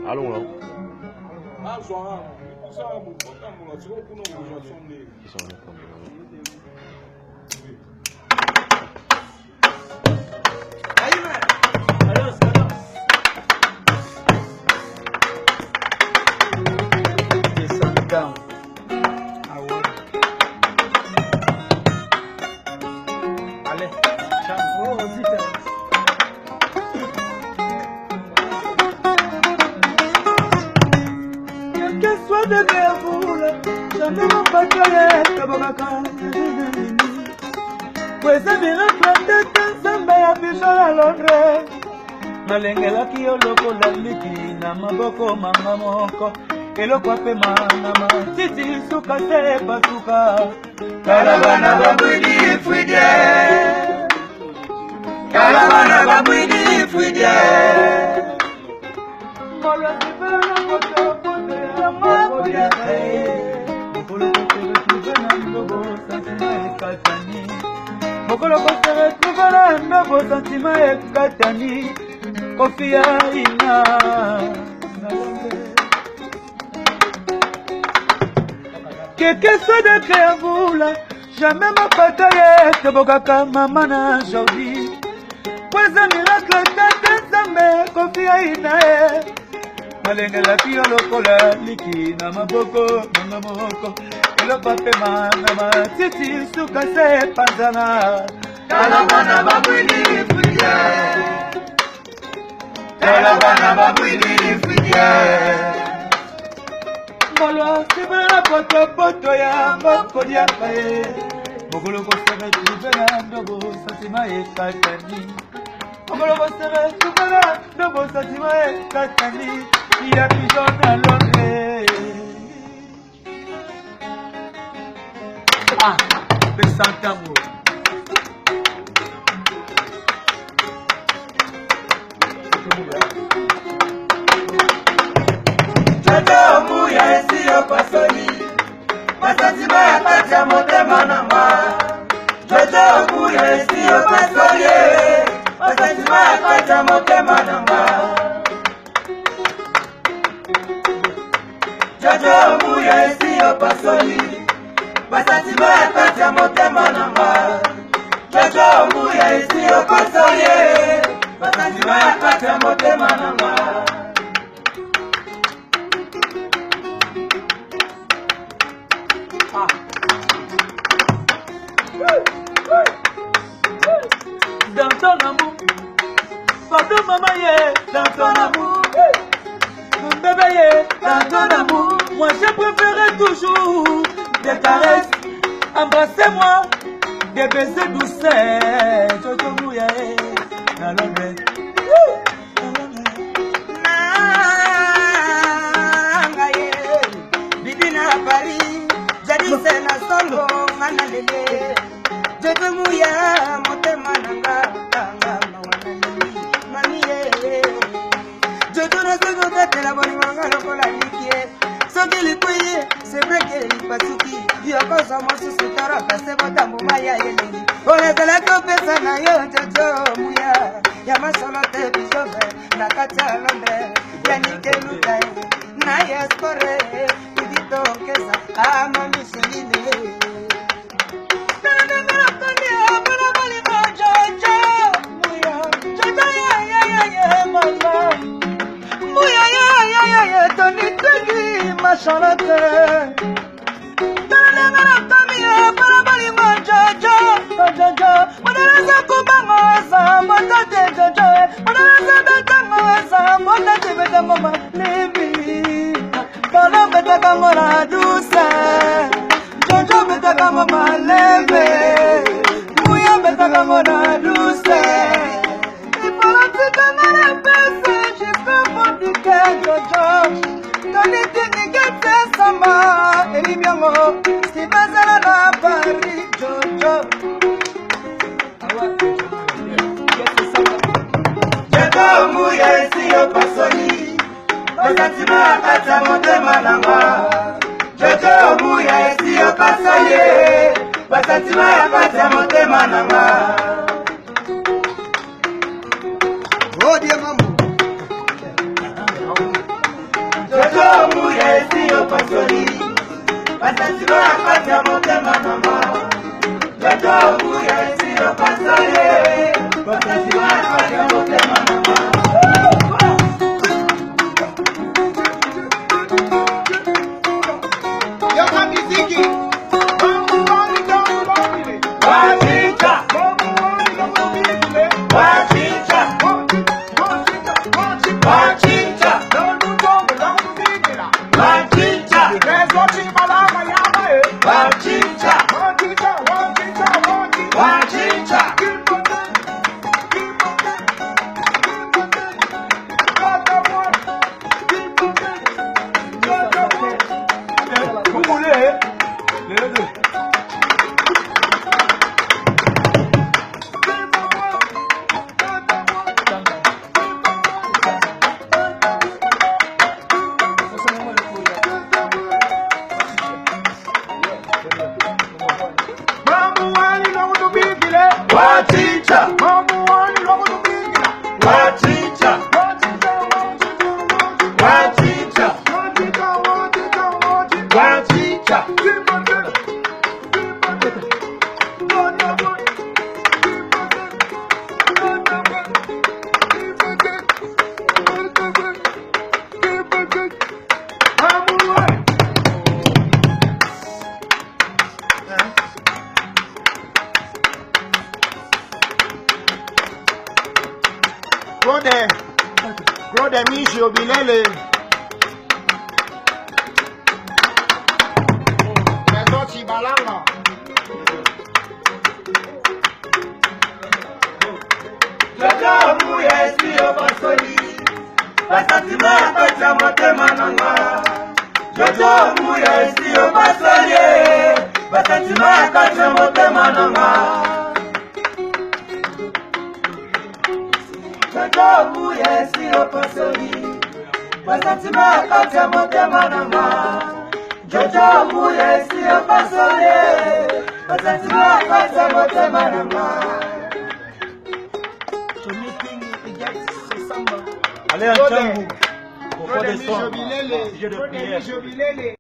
Allons là. Nalengelaki oloko la liki na maboko manga moko eloko ape mana matiti suka te pasuka Caravana babwidi fwide Caravana babwidi fwide Molo sifena kote kote ya mabo ya kae Mokolo kote retuvena ndogo santima ekatani Mokolo kote retuvena ndogo santima ekatani Kofia ina Quelque soit de créavoula Jamais ma bataille te bokaka mamana aujourd'hui Pues un miracle tete nzambe Kofia ina Malengela kiyo lokola liki na maboko nanga moko Eloko ape mana matiti suka se panzana Caravana babwidi fwide Caravana babwidi fwide Molo sibela poto poto ya mboko diaka e Mokolo kosebe tibela ndogo satima ekatani Mokolo kosebe tibela ndogo satima ekatani Ya pijona londe Ah, pesantamo Jojo muya esiyo pasoni Masantima ya kati ya motema nanga Jojo muya esiyo pasoni Masantima ya kati ya motema nanga Jojo muya esiyo pasoni Masantima ya kati ya motema nanga Jojo muya esiyo pasoni Masantima ya kati ya motema nanga Dans ton amour, pardon maman yé, dans ton amour, mon bébé yé, dans ton amour, moi je préférerais toujours des caresses, embrassez-moi, des baisers douceurs, Jojo Mouya, dans l'ombre. Bibina Paris, jadi sena solo mana lele. Jojo Mouya motema nanga tanga mawanani mami ye. Jojo no se gote te la boni manga lokola likie. Soki likuye c'est vrai que lipasuki. Yo kosa mosu sutara pase bota mumaya yelengi. Ole kala ko pesa na yo Jojo Mouya. Ya masolo te bizove na kata londe. Yani ke lutai na yaspore. Kidito kesa ama misingine. Charlotte, esiyo pasoli basantima kata motema nanga jojo muya esiyo pasoli basantima kata motema nanga odie mambo jojo muya esiyo pasoli basantima kata motema nanga jojo muya esiyo pasoli basantima kata motema nanga. Brother Misho Bilele. Nazochi Balanga. Jojo muya esiyo pasoli basantima kata motema nanga jojo muya esiyo pasoli basantima kata motema nanga jojo muya esiyo pasoli basantima kata motema nanga jojo muya esiyo pasoli basantima kata motema nanga. Allez, un tango. Pour faire des sons. Sujet de prière.